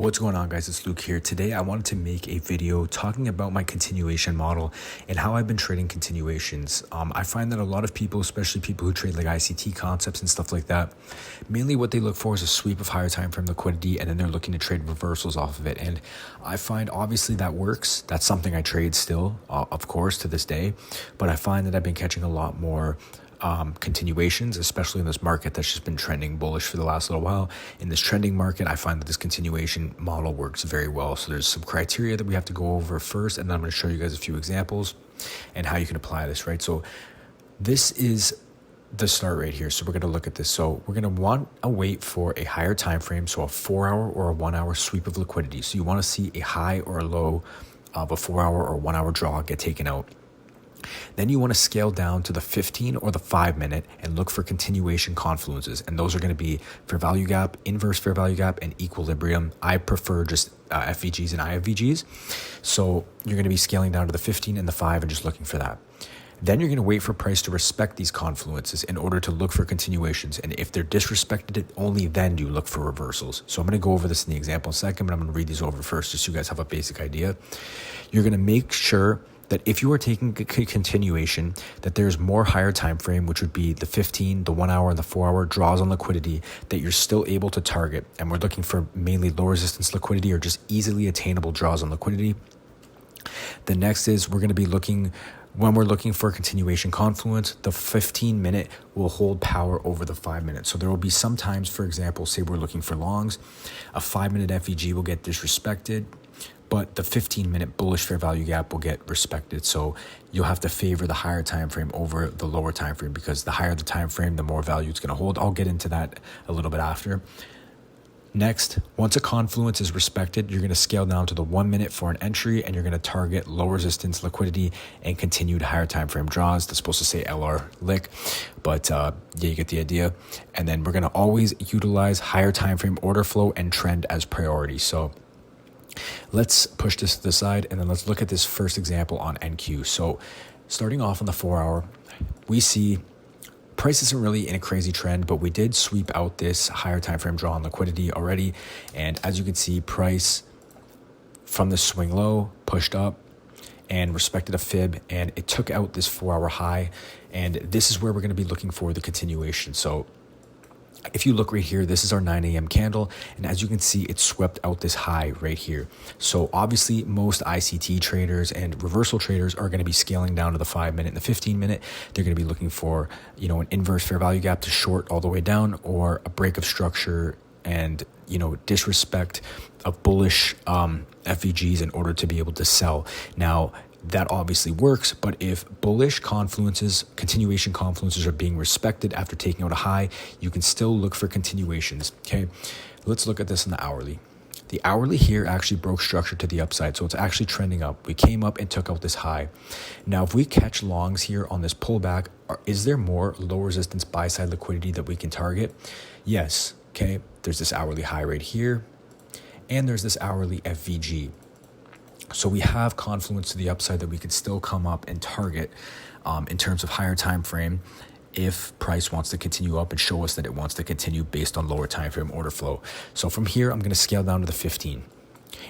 What's going on, guys? It's Luke here. Today I wanted to make a video talking about my continuation model and how I've been trading continuations. I find that a lot of people, especially people who trade like ICT concepts and stuff like that, mainly what they look for is a sweep of higher time frame liquidity, and then they're looking to trade reversals off of it. And I find obviously that works. That's something I trade still, of course, to this day. But I find that I've been catching a lot more continuations, especially in this market that's just been trending bullish for the last little while. In this trending market, I find that this continuation model works very well. So there's some criteria that we have to go over first, and then I'm going to show you guys a few examples and how you can apply this, right? So this is the start right here. So we're going to look at this. So we're going to want to wait for a higher time frame, so a 4-hour or a 1-hour sweep of liquidity. So you want to see a high or a low of a 4-hour or 1-hour draw get taken out. Then you want to scale down to the 15 or the 5-minute and look for continuation confluences. And those are going to be fair value gap, inverse fair value gap, and equilibrium. I prefer just FVGs and IFVGs. So you're going to be scaling down to the 15 and the 5 and just looking for that. Then you're going to wait for price to respect these confluences in order to look for continuations. And if they're disrespected, only then do you look for reversals. So I'm going to go over this in the example in a second, but I'm going to read these over first just so you guys have a basic idea. You're going to make sure that if you are taking a continuation, that there's more higher time frame, which would be the 15, the 1-hour, and the 4-hour draws on liquidity that you're still able to target. And we're looking for mainly low resistance liquidity or just easily attainable draws on liquidity. The next is we're going to be looking, when we're looking for a continuation confluence, the 15-minute will hold power over the 5-minute. So there will be sometimes, for example, say we're looking for longs, a 5-minute FVG will get disrespected, but the 15-minute bullish fair value gap will get respected. So you'll have to favor the higher time frame over the lower time frame, because the higher the time frame, the more value it's going to hold. I'll get into that a little bit after. Next, once a confluence is respected, you're going to scale down to the 1-minute for an entry, and you're going to target low resistance liquidity and continued higher time frame draws. That's supposed to say LR lick, but yeah, you get the idea. And then we're going to always utilize higher time frame order flow and trend as priority. So let's push this to the side, and then let's look at this first example on NQ. So starting off on the 4-hour, we see price isn't really in a crazy trend, but we did sweep out this higher time frame draw on liquidity already. And as you can see, price from the swing low pushed up and respected a fib, and it took out this 4-hour high. And this is where we're going to be looking for the continuation. So if you look right here, this is our 9 a.m. candle, and as you can see, it swept out this high right here. So obviously most ICT traders and reversal traders are going to be scaling down to the 5-minute and the 15-minute. They're going to be looking for, an inverse fair value gap to short all the way down, or a break of structure and, disrespect of bullish FVGs in order to be able to sell. Now, that obviously works, but if bullish confluences, continuation confluences are being respected after taking out a high, you can still look for continuations, okay? Let's look at this in the hourly. The hourly here actually broke structure to the upside, so it's actually trending up. We came up and took out this high. Now, if we catch longs here on this pullback, is there more low resistance buy side liquidity that we can target? Yes, okay? There's this hourly high right here, and there's this hourly FVG. So we have confluence to the upside that we could still come up and target in terms of higher time frame if price wants to continue up and show us that it wants to continue based on lower time frame order flow. So from here, I'm going to scale down to the 15.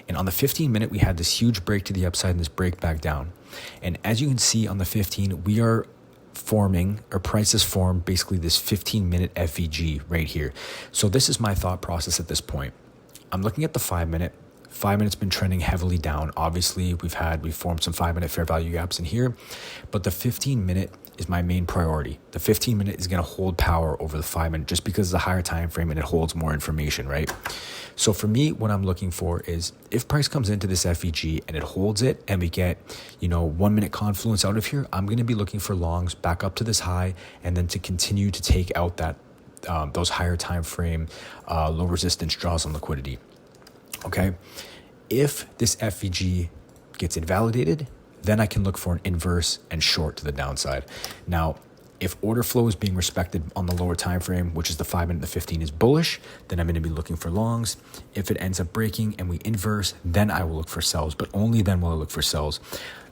And on the 15-minute, we had this huge break to the upside and this break back down. And as you can see on the 15, we are forming, or price has formed basically this 15-minute FVG right here. So this is my thought process at this point. I'm looking at the 5-minute. 5-minute's been trending heavily down. Obviously, we've formed some 5-minute fair value gaps in here, but the 15-minute is my main priority. The 15-minute is going to hold power over the 5-minute just because it's a higher time frame and it holds more information, right? So for me, what I'm looking for is if price comes into this FVG and it holds it and we get, 1-minute confluence out of here, I'm going to be looking for longs back up to this high and then to continue to take out that those higher time frame low resistance draws on liquidity. Okay, if this FVG gets invalidated, then I can look for an inverse and short to the downside. Now, if order flow is being respected on the lower time frame, which is the 5-minute and the 15 is bullish, then I'm going to be looking for longs. If it ends up breaking and we inverse, then I will look for sells, but only then will I look for sells.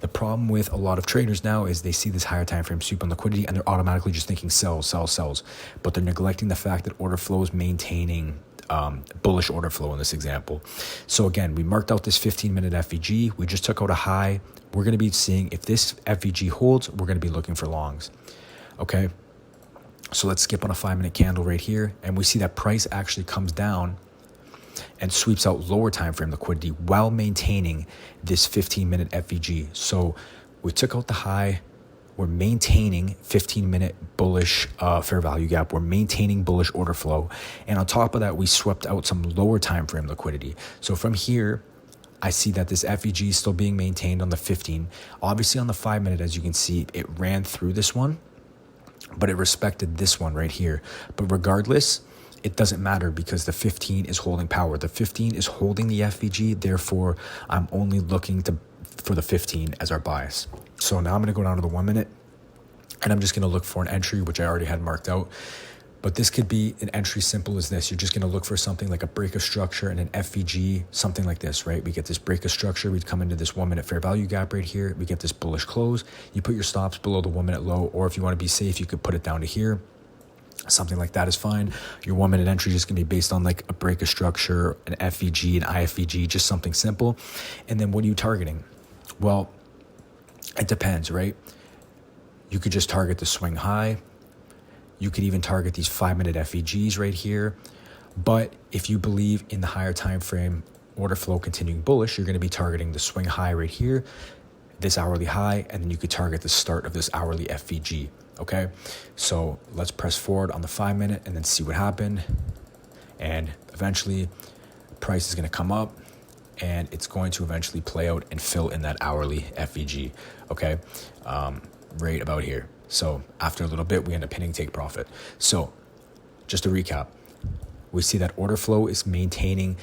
The problem with a lot of traders now is they see this higher time frame sweep on liquidity and they're automatically just thinking sells, sells, sells, but they're neglecting the fact that order flow is maintaining bullish order flow in this example. So again, we marked out this 15-minute FVG. We just took out a high. We're going to be seeing if this FVG holds, we're going to be looking for longs. Okay. So let's skip on a 5-minute candle right here. And we see that price actually comes down and sweeps out lower time frame liquidity while maintaining this 15-minute FVG. So we took out the high. We're maintaining 15-minute bullish fair value gap. We're maintaining bullish order flow. And on top of that, we swept out some lower time frame liquidity. So from here, I see that this FVG is still being maintained on the 15. Obviously on the 5-minute, as you can see, it ran through this one, but it respected this one right here. But regardless, it doesn't matter because the 15 is holding power. The 15 is holding the FVG. Therefore, I'm only looking for the 15 as our bias. So now I'm going to go down to the 1 minute and I'm just going to look for an entry, which I already had marked out. But this could be an entry simple as this. You're just going to look for something like a break of structure and an FVG, something like this, right? We get this break of structure. We'd come into this 1 minute fair value gap right here. We get this bullish close. You put your stops below the 1 minute low, or if you want to be safe, you could put it down to here. Something like that is fine. Your 1 minute entry is just going to be based on like a break of structure, an FVG, an IFVG, just something simple. And then what are you targeting? Well, it depends, right? You could just target the swing high. You could even target these 5-minute FVGs right here. But if you believe in the higher time frame order flow continuing bullish, you're going to be targeting the swing high right here, this hourly high, and then you could target the start of this hourly FVG. Okay, so let's press forward on the 5-minute and then see what happened. And eventually, price is going to come up and it's going to eventually play out and fill in that hourly FVG. Okay, right about here. So after a little bit, we end up hitting take profit. So just to recap, we see that order flow is maintaining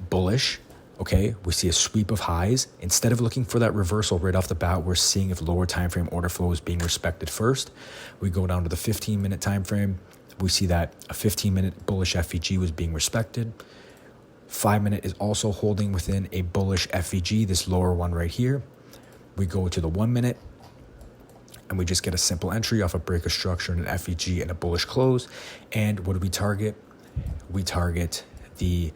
bullish. Okay, we see a sweep of highs. Instead of looking for that reversal right off the bat, we're seeing if lower time frame order flow is being respected first. We go down to the 15-minute time frame. We see that a 15-minute bullish FVG was being respected. 5-minute is also holding within a bullish FVG, this lower one right here. We go to the 1 minute and we just get a simple entry off a break of structure and an FVG and a bullish close. And what do we target? We target the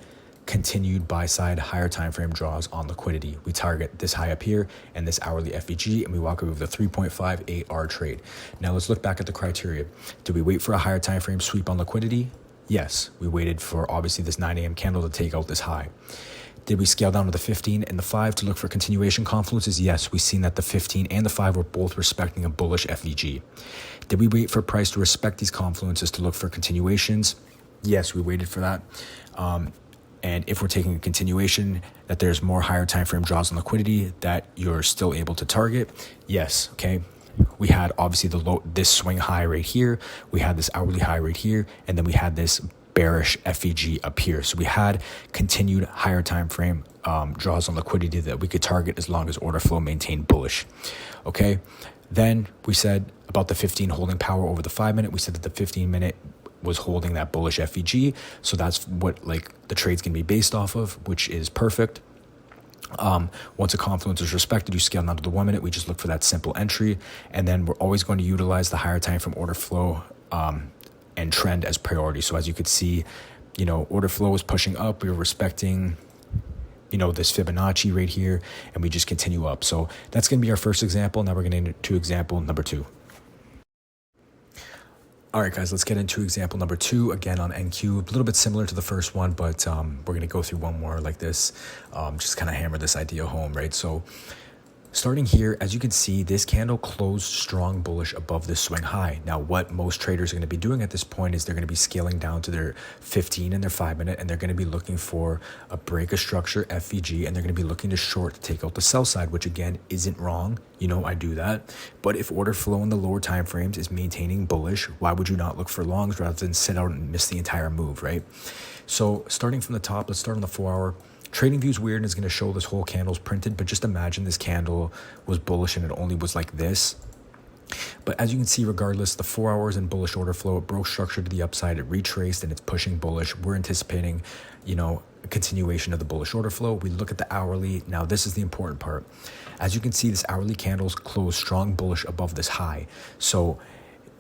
continued buy side higher time frame draws on liquidity. We target this high up here and this hourly FVG, and we walk away with a 3.58R trade. Now let's look back at the criteria. Did we wait for a higher time frame sweep on liquidity? Yes, we waited for obviously this 9 a.m. candle to take out this high. Did we scale down to the 15 and the 5 to look for continuation confluences? Yes, we've seen that the 15 and the 5 were both respecting a bullish FVG. Did we wait for price to respect these confluences to look for continuations? Yes, we waited for that. And if we're taking a continuation, that there's more higher time frame draws on liquidity that you're still able to target. Yes, okay. We had obviously this swing high right here. We had this hourly high right here, and then we had this bearish FVG up here. So we had continued higher time frame draws on liquidity that we could target as long as order flow maintained bullish. Okay. Then we said about the 15 holding power over the 5-minute. We said that the 15-minute was holding that bullish FVG. So that's what like the trades can be based off of, which is perfect. Once a confluence is respected, you scale down to the 1 minute. We just look for that simple entry. And then we're always going to utilize the higher time from order flow and trend as priority. So as you could see, you know, order flow is pushing up. We were respecting, you know, this Fibonacci right here, and we just continue up. So that's going to be our first example. Now we're going into example number 2. All right, guys, let's get into example number 2, again on NQ. A little bit similar to the first one, but we're going to go through one more like this, just kind of hammer this idea home, right? So starting here, as you can see, this candle closed strong bullish above this swing high. Now, what most traders are going to be doing at this point is they're going to be scaling down to their 15 and their 5-minute, and they're going to be looking for a break of structure, FVG, and they're going to be looking to short to take out the sell side, which again isn't wrong. You know, I do that. But if order flow in the lower time frames is maintaining bullish, why would you not look for longs rather than sit out and miss the entire move, right? So starting from the top, let's start on the 4-hour. TradingView's weird and is going to show this whole candle's printed, but just imagine this candle was bullish and it only was like this. But as you can see, regardless, the 4 hours in bullish order flow, it broke structure to the upside, it retraced, and it's pushing bullish. We're anticipating, you know, a continuation of the bullish order flow. We look at the hourly. Now, this is the important part. As you can see, this hourly candle's closed strong bullish above this high. So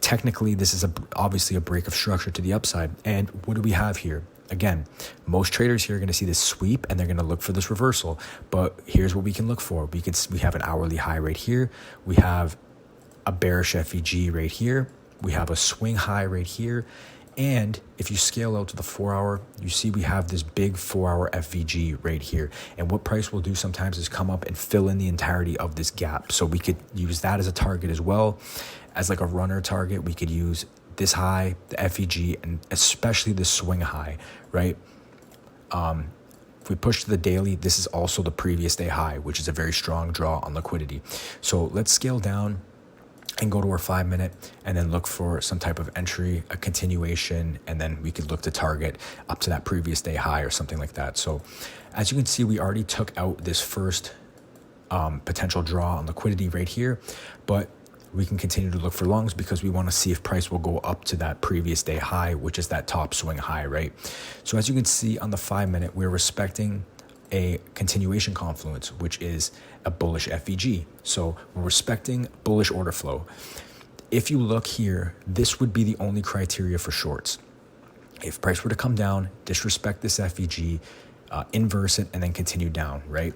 technically, this is obviously a break of structure to the upside. And what do we have here? again, most traders here are going to see this sweep and they're going to look for this reversal. But here's what we can look for. We have an hourly high right here. We have a bearish FVG right here. We have a swing high right here. And if you scale out to the 4 hour, you see we have this big 4 hour FVG right here. And what price will do sometimes is come up and fill in the entirety of this gap. So we could use that as a target as well. As like a runner target, we could use this high, the FVG, and especially the swing high, right? If we push to the daily, this is also the previous day high, which is a very strong draw on liquidity. So let's scale down and go to our 5 minute and then look for some type of entry, a continuation, and then we could look to target up to that previous day high or something like that. So as you can see, we already took out this first potential draw on liquidity right here, but we can continue to look for longs because we want to see if price will go up to that previous day high, which is that top swing high, right? So as you can see on the 5 minute, we're respecting a continuation confluence, which is a bullish FVG. So we're respecting bullish order flow. If you look here, this would be the only criteria for shorts. If price were to come down, disrespect this FVG, inverse it, and then continue down, right?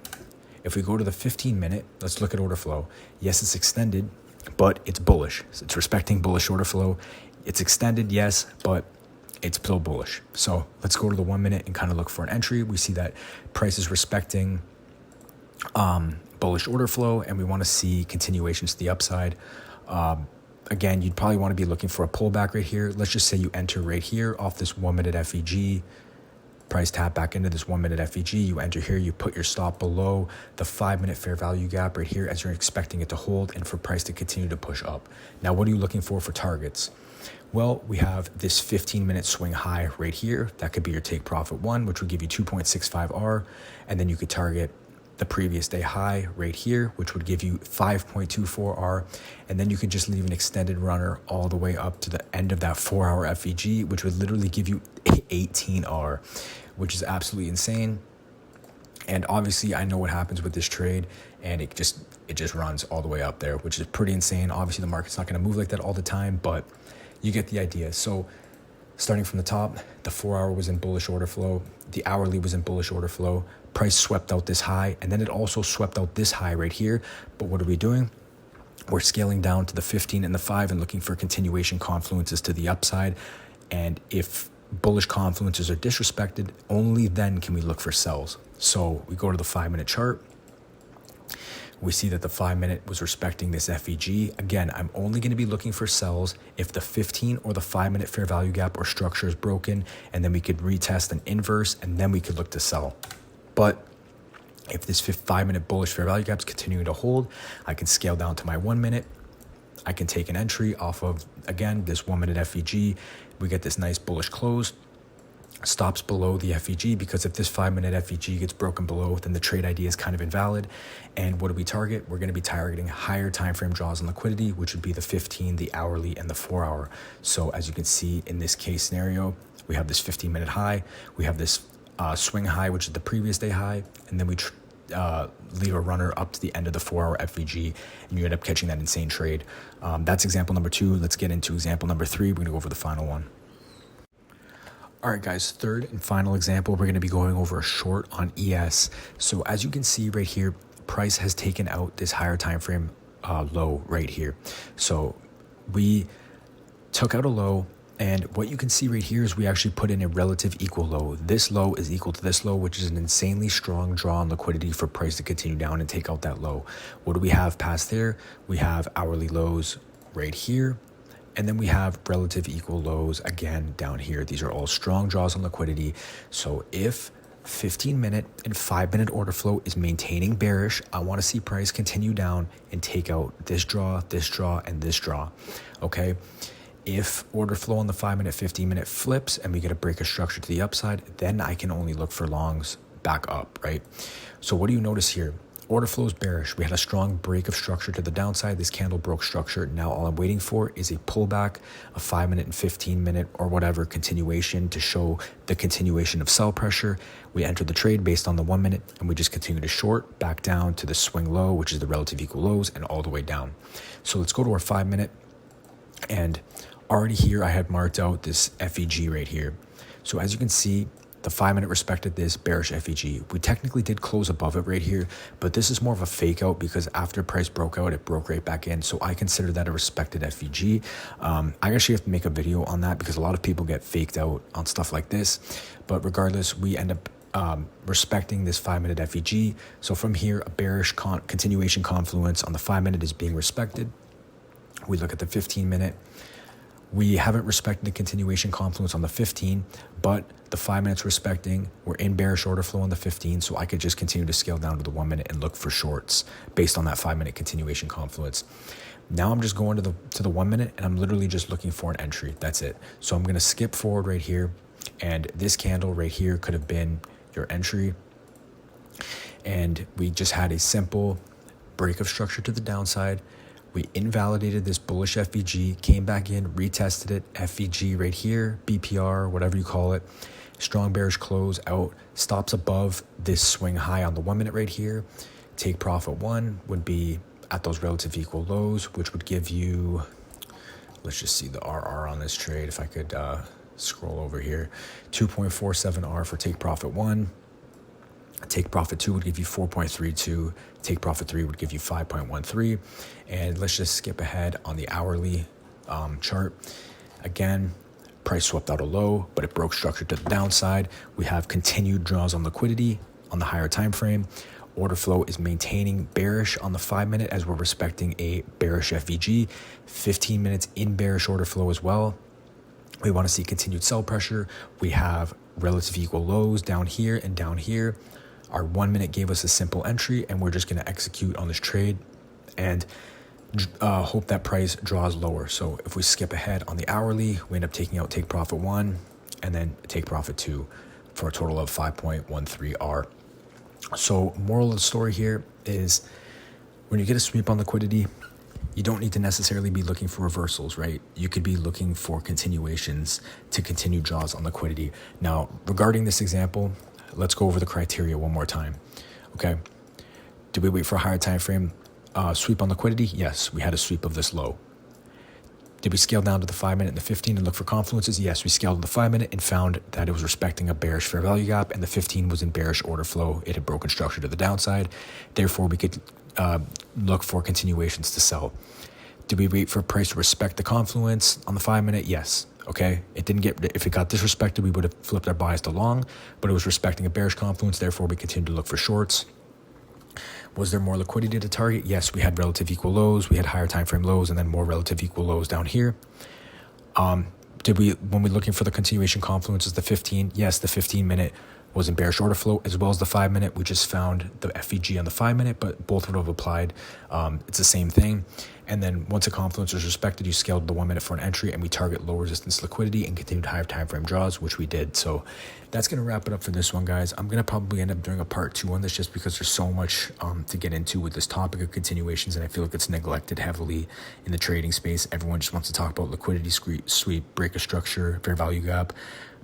If we go to the 15 minute, let's look at order flow. Yes, it's extended, but it's bullish. So it's respecting bullish order flow. It's extended, yes, but it's still bullish. So let's go to the 1 minute and kind of look for an entry. We see that price is respecting bullish order flow, and we want to see continuations to the upside. Again, you'd probably want to be looking for a pullback right here. Let's just say you enter right here off this 1 minute FVG. Price tap back into this 1 minute FVG. You enter here, you put your stop below the 5 minute fair value gap right here as you're expecting it to hold and for price to continue to push up. Now, what are you looking for targets? Well, we have this 15 minute swing high right here. That could be your take profit one, which would give you 2.65R. And then you could target the previous day high right here, which would give you 5.24R. And then you could just leave an extended runner all the way up to the end of that 4 hour FVG, which would literally give you 18R, which is absolutely insane. And obviously I know what happens with this trade, and it just runs all the way up there, which is pretty insane. Obviously the market's not going to move like that all the time, but you get the idea. So starting from the top, the 4 hour was in bullish order flow. The hourly was in bullish order flow. Price swept out this high, and then it also swept out this high right here. But what are we doing? We're scaling down to the 15 and the 5 and looking for continuation confluences to the upside. And if bullish confluences are disrespected, only then can we look for sells. So we go to the 5 minute chart. We see that the 5 minute was respecting this FVG. Again, I'm only going to be looking for sells if the 15 or the 5 minute fair value gap or structure is broken, and then we could retest an inverse, and then we could look to sell. But if this 5 minute bullish fair value gap is continuing to hold, I can scale down to my 1 minute. I can take an entry off of, again, this 1 minute FVG. We get this nice bullish close. Stops below the FVG, because if this 5 minute FVG gets broken below, then the trade idea is kind of invalid. And what do we target? We're going to be targeting higher time frame draws on liquidity, which would be the 15, the hourly, and the 4 hour. So as you can see in this case scenario, we have this 15 minute high, we have this swing high, which is the previous day high, and then we leave a runner up to the end of the 4 hour FVG, and you end up catching that insane trade. That's example number 2. Let's get into example number 3. We're going to go over the final one. All right, guys, third and final example, we're going to be going over a short on ES. So as you can see right here, price has taken out this higher time frame low right here. So we took out a low, and what you can see right here is we actually put in a relative equal low. This low is equal to this low, which is an insanely strong draw on liquidity for price to continue down and take out that low. What do we have past there? We have hourly lows right here. And then we have relative equal lows again down here. These are all strong draws on liquidity. So if 15 minute and 5 minute order flow is maintaining bearish, I want to see price continue down and take out this draw, and this draw. Okay. If order flow on the 5 minute, 15 minute flips and we get a break of structure to the upside, then I can only look for longs back up, right? So what do you notice here? Order flow is bearish. We had a strong break of structure to the downside. This candle broke structure. Now all I'm waiting for is a pullback, a 5 minute and 15 minute or whatever continuation to show the continuation of sell pressure. We enter the trade based on the 1 minute, and we just continue to short back down to the swing low, which is the relative equal lows, and all the way down. So let's go to our 5 minute. And already here I had marked out this FEG right here. So as you can see, the 5 minute respected this bearish FEG. We technically did close above it right here, but this is more of a fake out because after price broke out, it broke right back in. So I consider that a respected FEG. I actually have to make a video on that because a lot of people get faked out on stuff like this. But regardless, we end up respecting this 5 minute FEG. So from here, a bearish continuation confluence on the 5 minute is being respected. We look at the 15 minute. We haven't respected the continuation confluence on the 15, but the 5 minutes respecting. We're in bearish order flow on the 15, so I could just continue to scale down to the 1 minute and look for shorts based on that 5 minute continuation confluence. Now I'm just going to the 1 minute, and I'm literally just looking for an entry. That's it. So I'm going to skip forward right here, and this candle right here could have been your entry, and we just had a simple break of structure to the downside. We invalidated this bullish FEG, came back in, retested it, FEG right here, BPR, whatever you call it, strong bearish close out, stops above this swing high on the 1 minute right here. Take profit 1 would be at those relative equal lows, which would give you, let's just see the RR on this trade. If I could scroll over here, 2.47 R for take profit 1. Take profit 2 would give you 4.32. Take profit 3 would give you 5.13. And let's just skip ahead on the hourly chart. Again, price swept out a low, but it broke structure to the downside. We have continued draws on liquidity on the higher time frame. Order flow is maintaining bearish on the 5 minute as we're respecting a bearish FEG. 15 minutes in bearish order flow as well. We want to see continued sell pressure. We have relative equal lows down here and down here. Our 1 minute gave us a simple entry, and we're just going to execute on this trade and hope that price draws lower. So if we skip ahead on the hourly, we end up taking out take profit 1 and then take profit 2 for a total of 5.13 R. So moral of the story here is when you get a sweep on liquidity, you don't need to necessarily be looking for reversals, right? You could be looking for continuations to continue draws on liquidity. Now, regarding this example, let's go over the criteria one more time. Okay. Did we wait for a higher time frame sweep on liquidity? Yes, we had a sweep of this low. Did we scale down to the 5 minute and the 15 and look for confluences? Yes, we scaled to the 5 minute and found that it was respecting a bearish fair value gap, and the 15 was in bearish order flow. It had broken structure to the downside. Therefore, we could look for continuations to sell. Did we wait for price to respect the confluence on the 5 minute? Yes. Okay. It didn't get, if it got disrespected, we would have flipped our bias to long, but it was respecting a bearish confluence. Therefore, we continued to look for shorts. Was there more liquidity to target? Yes, we had relative equal lows. We had higher time frame lows and then more relative equal lows down here. When we looking for the continuation confluences, the 15, yes, the 15 minute was in bearish order flow as well as the 5 minute. We just found the FEG on the 5 minute, but both would have applied. It's the same thing. And then once a confluence is respected, you scaled the 1 minute for an entry, and we target low resistance liquidity and continued higher time frame draws, which we did. So that's going to wrap it up for this one, guys. I'm going to probably end up doing a part 2 on this just because there's so much to get into with this topic of continuations, and I feel like it's neglected heavily in the trading space. Everyone just wants to talk about liquidity sweep, break of structure, fair value gap,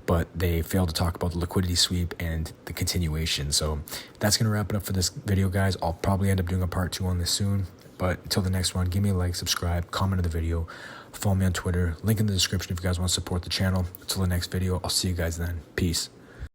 but they fail to talk about the liquidity sweep and the continuation. So that's going to wrap it up for this video, guys. I'll probably end up doing a part 2 on this soon. But until the next one, give me a like, subscribe, comment on the video, follow me on Twitter, link in the description if you guys want to support the channel. Until the next video, I'll see you guys then. Peace.